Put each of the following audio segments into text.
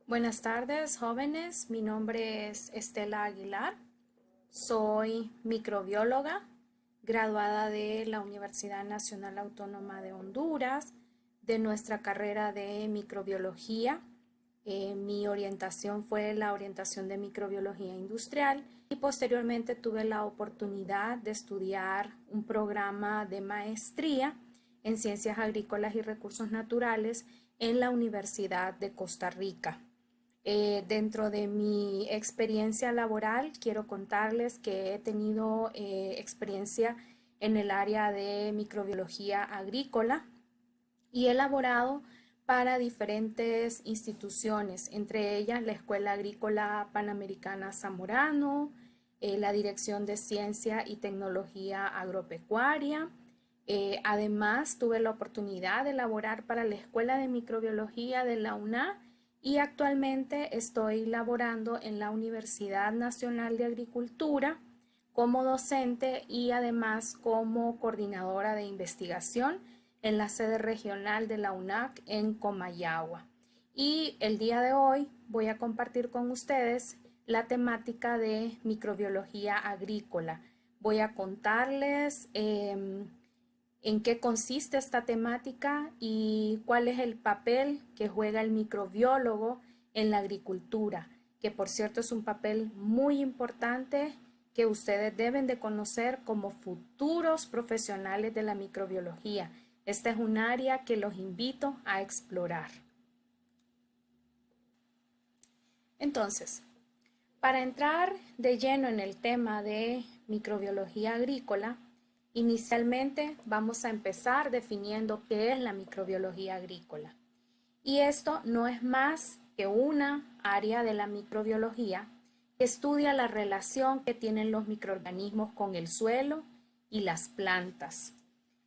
Buenas tardes, jóvenes. Mi nombre es Estela Aguilar. Soy microbióloga, graduada de la Universidad Nacional Autónoma de Honduras, de nuestra carrera de microbiología. Mi orientación fue la orientación de microbiología industrial y posteriormente tuve la oportunidad de estudiar un programa de maestría en ciencias agrícolas y recursos naturales en la Universidad de Costa Rica. Dentro de mi experiencia laboral, quiero contarles que he tenido experiencia en el área de microbiología agrícola y he elaborado para diferentes instituciones, entre ellas la Escuela Agrícola Panamericana Zamorano, la Dirección de Ciencia y Tecnología Agropecuaria. Además, tuve la oportunidad de elaborar para la Escuela de Microbiología de la UNA y actualmente estoy laborando en la Universidad Nacional de Agricultura como docente y además como coordinadora de investigación en la sede regional de la UNAC en Comayagua. Y el día de hoy voy a compartir con ustedes la temática de microbiología agrícola. Voy a contarles en qué consiste esta temática y cuál es el papel que juega el microbiólogo en la agricultura, que por cierto es un papel muy importante que ustedes deben de conocer como futuros profesionales de la microbiología. Esta es un área que los invito a explorar. Entonces, para entrar de lleno en el tema de microbiología agrícola, inicialmente vamos a empezar definiendo qué es la microbiología agrícola. Y esto no es más que una área de la microbiología que estudia la relación que tienen los microorganismos con el suelo y las plantas.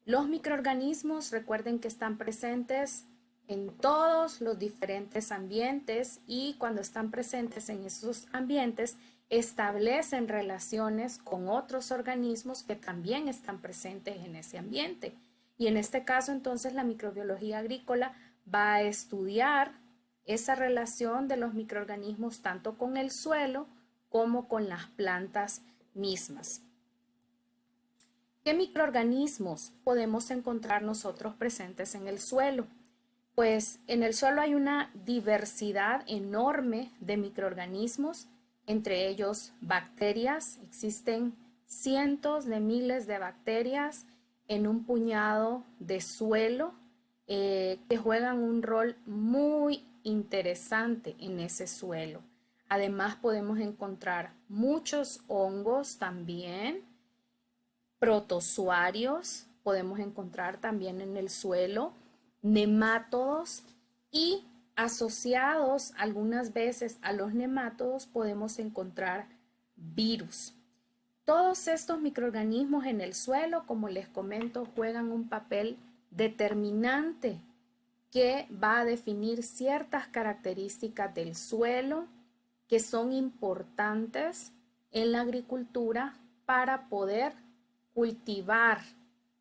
Los microorganismos, recuerden que están presentes en todos los diferentes ambientes y cuando están presentes en esos ambientes establecen relaciones con otros organismos que también están presentes en ese ambiente. Y en este caso, entonces, la microbiología agrícola va a estudiar esa relación de los microorganismos tanto con el suelo como con las plantas mismas. ¿Qué microorganismos podemos encontrar nosotros presentes en el suelo? Pues en el suelo hay una diversidad enorme de microorganismos, entre ellos bacterias. Existen cientos de miles de bacterias en un puñado de suelo que juegan un rol muy interesante en ese suelo. Además podemos encontrar muchos hongos también, protozoarios, podemos encontrar también en el suelo, nemátodos y asociados algunas veces a los nemátodos podemos encontrar virus. Todos estos microorganismos en el suelo, como les comento, juegan un papel determinante que va a definir ciertas características del suelo que son importantes en la agricultura para poder cultivar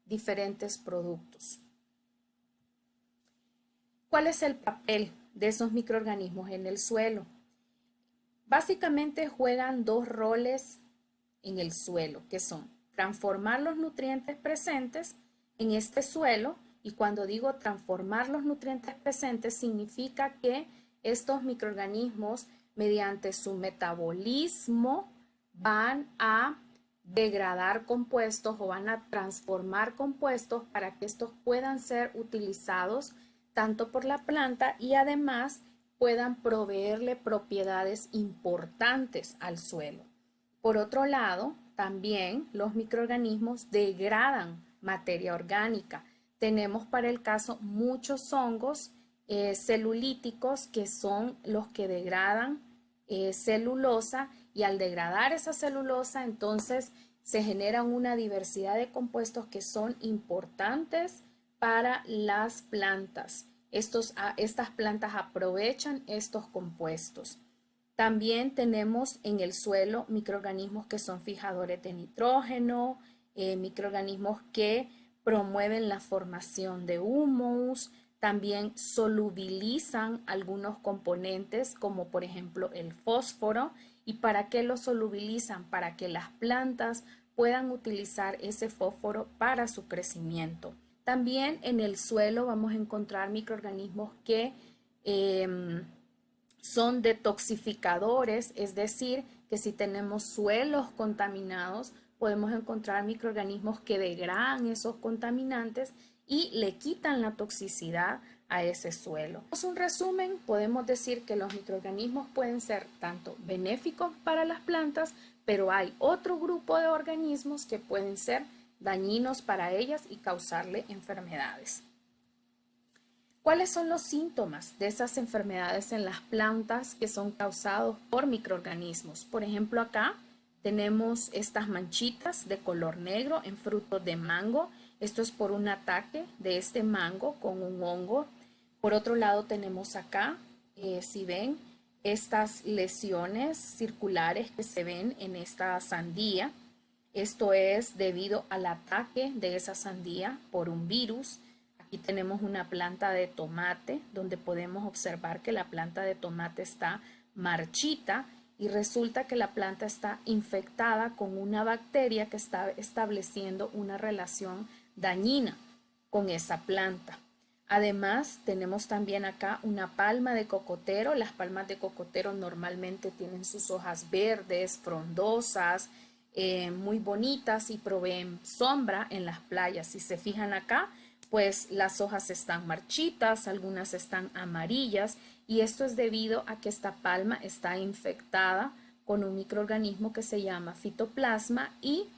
diferentes productos. ¿Cuál es el papel de esos microorganismos en el suelo? Básicamente juegan dos roles en el suelo, que son transformar los nutrientes presentes en este suelo, y cuando digo transformar los nutrientes presentes significa que estos microorganismos mediante su metabolismo van a degradar compuestos o van a transformar compuestos para que estos puedan ser utilizados tanto por la planta y además puedan proveerle propiedades importantes al suelo. Por otro lado, también los microorganismos degradan materia orgánica. Tenemos para el caso muchos hongos celulíticos que son los que degradan celulosa, y al degradar esa celulosa entonces se generan una diversidad de compuestos que son importantes para las plantas. Estas plantas aprovechan estos compuestos. También tenemos en el suelo microorganismos que son fijadores de nitrógeno, microorganismos que promueven la formación de humus, También solubilizan algunos componentes como por ejemplo el fósforo. ¿Y para qué lo solubilizan? Para que las plantas puedan utilizar ese fósforo para su crecimiento. También en el suelo vamos a encontrar microorganismos que son detoxificadores, es decir, que si tenemos suelos contaminados, podemos encontrar microorganismos que degradan esos contaminantes y le quitan la toxicidad a ese suelo. En un resumen, podemos decir que los microorganismos pueden ser tanto benéficos para las plantas, pero hay otro grupo de organismos que pueden ser dañinos para ellas y causarle enfermedades. ¿Cuáles son los síntomas de esas enfermedades en las plantas que son causados por microorganismos? Por ejemplo, acá tenemos estas manchitas de color negro en frutos de mango. Esto es por un ataque de este mango con un hongo. Por otro lado tenemos acá, si ven, estas lesiones circulares que se ven en esta sandía. Esto es debido al ataque de esa sandía por un virus. Aquí tenemos una planta de tomate donde podemos observar que la planta de tomate está marchita y resulta que la planta está infectada con una bacteria que está estableciendo una relación dañina con esa planta. Además, tenemos también acá una palma de cocotero. Las palmas de cocotero normalmente tienen sus hojas verdes, frondosas, muy bonitas y proveen sombra en las playas. Si se fijan acá, pues las hojas están marchitas, algunas están amarillas y esto es debido a que esta palma está infectada con un microorganismo que se llama fitoplasma y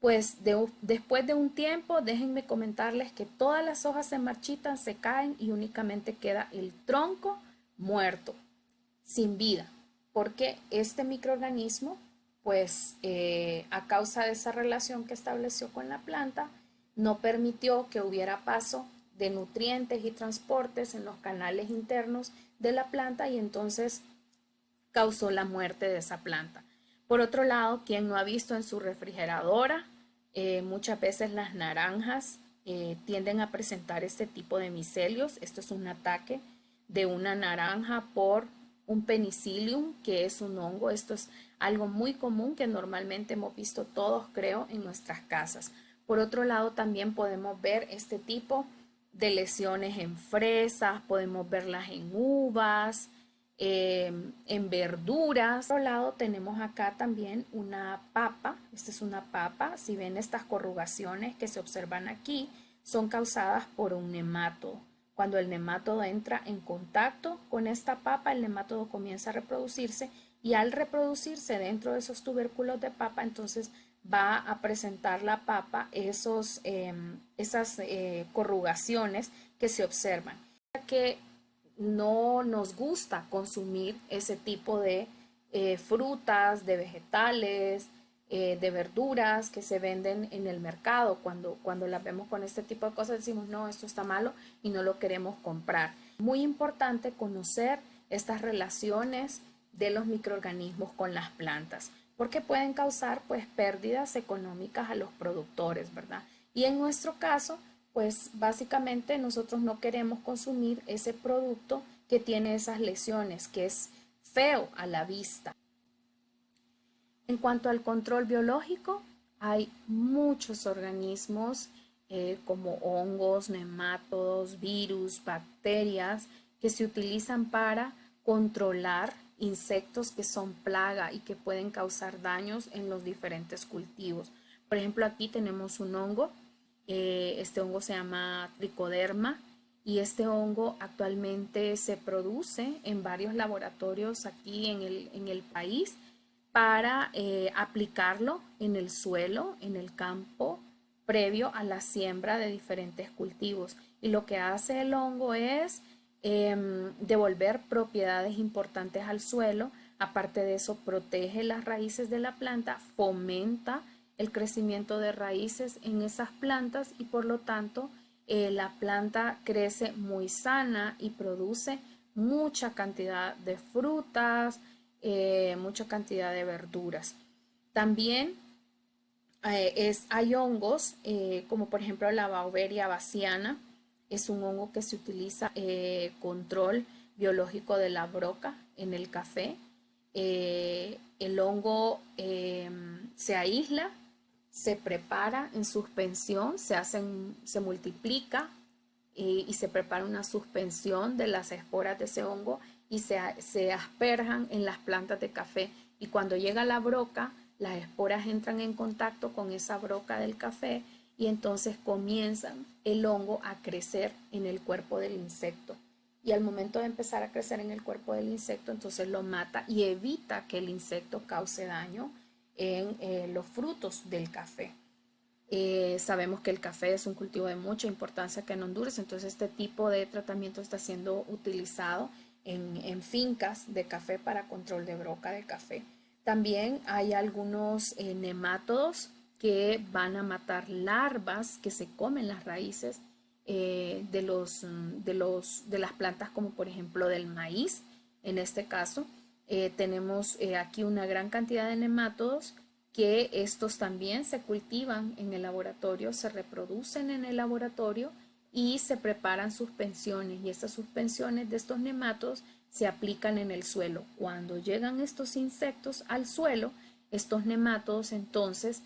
pues después de un tiempo, déjenme comentarles que todas las hojas se marchitan, se caen y únicamente queda el tronco muerto, sin vida, porque este microorganismo, pues a causa de esa relación que estableció con la planta, no permitió que hubiera paso de nutrientes y transportes en los canales internos de la planta y entonces causó la muerte de esa planta. Por otro lado, quien no ha visto en su refrigeradora, muchas veces las naranjas tienden a presentar este tipo de micelios. Esto es un ataque de una naranja por un penicillium, que es un hongo. Esto es algo muy común que normalmente hemos visto todos, creo, en nuestras casas. Por otro lado, también podemos ver este tipo de lesiones en fresas, podemos verlas en uvas, en verduras. Por otro lado tenemos acá también una papa. Esta es una papa. Si ven estas corrugaciones que se observan aquí, son causadas por un nemátodo. Cuando el nemátodo entra en contacto con esta papa, el nemátodo comienza a reproducirse y al reproducirse dentro de esos tubérculos de papa, entonces va a presentar la papa esas corrugaciones que se observan. Que no nos gusta consumir ese tipo de frutas, de vegetales, de verduras que se venden en el mercado. Cuando las vemos con este tipo de cosas decimos, no, esto está malo y no lo queremos comprar. Muy importante conocer estas relaciones de los microorganismos con las plantas, porque pueden causar pues pérdidas económicas a los productores, ¿verdad? Y en nuestro caso, pues básicamente nosotros no queremos consumir ese producto que tiene esas lesiones, que es feo a la vista. En cuanto al control biológico, hay muchos organismos como hongos, nemátodos, virus, bacterias que se utilizan para controlar insectos que son plaga y que pueden causar daños en los diferentes cultivos. Por ejemplo, aquí tenemos un hongo. Este hongo se llama tricoderma y este hongo actualmente se produce en varios laboratorios aquí en el país para aplicarlo en el suelo, en el campo, previo a la siembra de diferentes cultivos. Y lo que hace el hongo es devolver propiedades importantes al suelo. Aparte de eso, protege las raíces de la planta, fomenta el crecimiento de raíces en esas plantas y por lo tanto la planta crece muy sana y produce mucha cantidad de frutas, mucha cantidad de verduras. También hay hongos como por ejemplo la Beauveria bassiana. es un hongo que se utiliza control biológico de la broca en el café. El hongo se aísla, se prepara en suspensión, se multiplica y se prepara una suspensión de las esporas de ese hongo y se asperjan en las plantas de café. Y cuando llega la broca, las esporas entran en contacto con esa broca del café y entonces comienzan el hongo a crecer en el cuerpo del insecto. Y al momento de empezar a crecer en el cuerpo del insecto, entonces lo mata y evita que el insecto cause daño en los frutos del café. Sabemos que el café es un cultivo de mucha importancia acá en Honduras, entonces este tipo de tratamiento está siendo utilizado en fincas de café para control de broca de café. También hay algunos nemátodos que van a matar larvas que se comen las raíces de las plantas, como por ejemplo del maíz. En este caso, tenemos aquí una gran cantidad de nemátodos que estos también se cultivan en el laboratorio, se reproducen en el laboratorio y se preparan suspensiones, y estas suspensiones de estos nemátodos se aplican en el suelo. Cuando llegan estos insectos al suelo, estos nemátodos entonces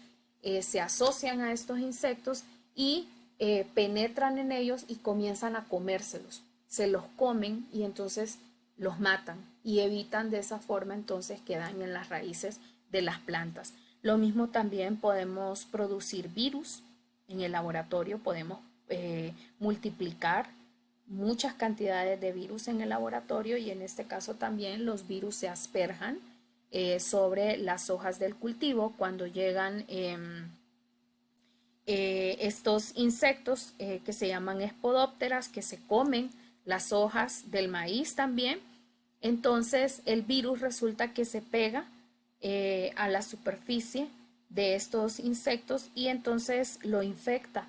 se asocian a estos insectos y penetran en ellos y comienzan a comérselos. Se los comen y entonces los matan y evitan de esa forma entonces que dañen las raíces de las plantas. Lo mismo también podemos producir virus en el laboratorio, podemos multiplicar muchas cantidades de virus en el laboratorio y en este caso también los virus se asperjan sobre las hojas del cultivo cuando llegan estos insectos que se llaman espodópteras, que se comen las hojas del maíz también. Entonces el virus resulta que se pega a la superficie de estos insectos y entonces lo infecta,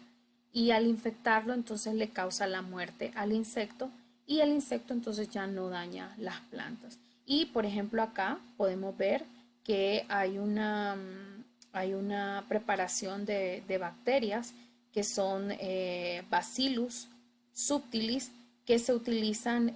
y al infectarlo entonces le causa la muerte al insecto y el insecto entonces ya no daña las plantas. Y por ejemplo acá podemos ver que hay una preparación de bacterias que son Bacillus subtilis, que se utilizan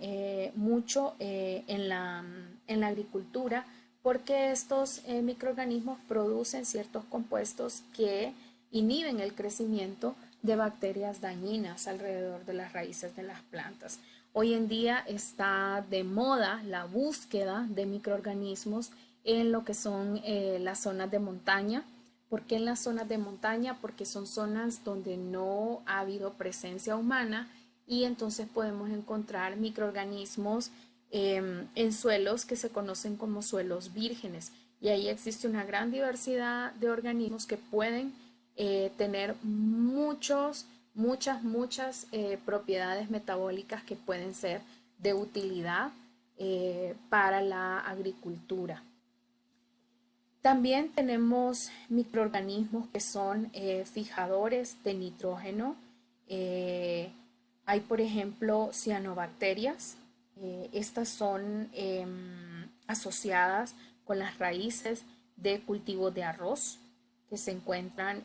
mucho en la agricultura, porque estos microorganismos producen ciertos compuestos que inhiben el crecimiento de bacterias dañinas alrededor de las raíces de las plantas. Hoy en día está de moda la búsqueda de microorganismos en lo que son las zonas de montaña. ¿Por qué en las zonas de montaña? Porque son zonas donde no ha habido presencia humana y entonces podemos encontrar microorganismos en suelos que se conocen como suelos vírgenes, y ahí existe una gran diversidad de organismos que pueden tener muchas propiedades metabólicas que pueden ser de utilidad para la agricultura. También tenemos microorganismos que son fijadores de nitrógeno. Hay, por ejemplo, cianobacterias. Estas son asociadas con las raíces de cultivos de arroz que se encuentran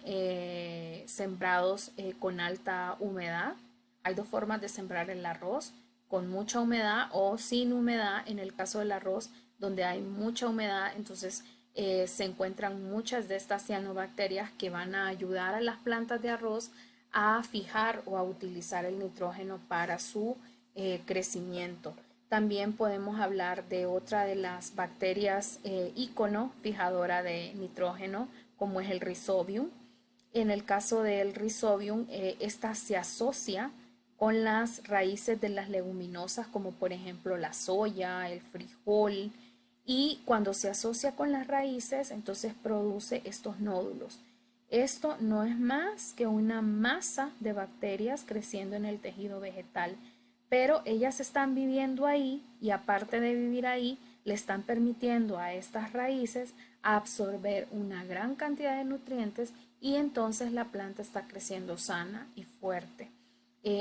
sembrados con alta humedad. Hay dos formas de sembrar el arroz: con mucha humedad o sin humedad. En el caso del arroz, donde hay mucha humedad, entonces se encuentran muchas de estas cianobacterias que van a ayudar a las plantas de arroz a fijar o a utilizar el nitrógeno para su crecimiento. También podemos hablar de otra de las bacterias ícono fijadora de nitrógeno, como es el Rhizobium. En el caso del Rhizobium, esta se asocia con las raíces de las leguminosas, como por ejemplo la soya, el frijol, y cuando se asocia con las raíces, entonces produce estos nódulos. Esto no es más que una masa de bacterias creciendo en el tejido vegetal, pero ellas están viviendo ahí y aparte de vivir ahí, le están permitiendo a estas raíces absorber una gran cantidad de nutrientes y entonces la planta está creciendo sana y fuerte.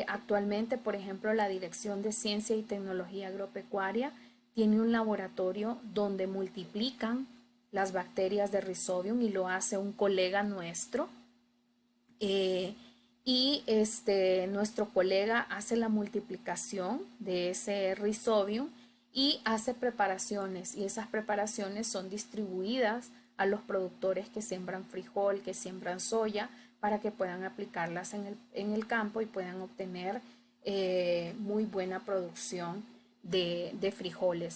Actualmente, por ejemplo, la Dirección de Ciencia y Tecnología Agropecuaria tiene un laboratorio donde multiplican las bacterias de Rhizobium y lo hace un colega nuestro. y nuestro colega hace la multiplicación de ese Rhizobium y hace preparaciones, y esas preparaciones son distribuidas a los productores que siembran frijol, que siembran soya, para que puedan aplicarlas en el campo y puedan obtener muy buena producción de frijoles.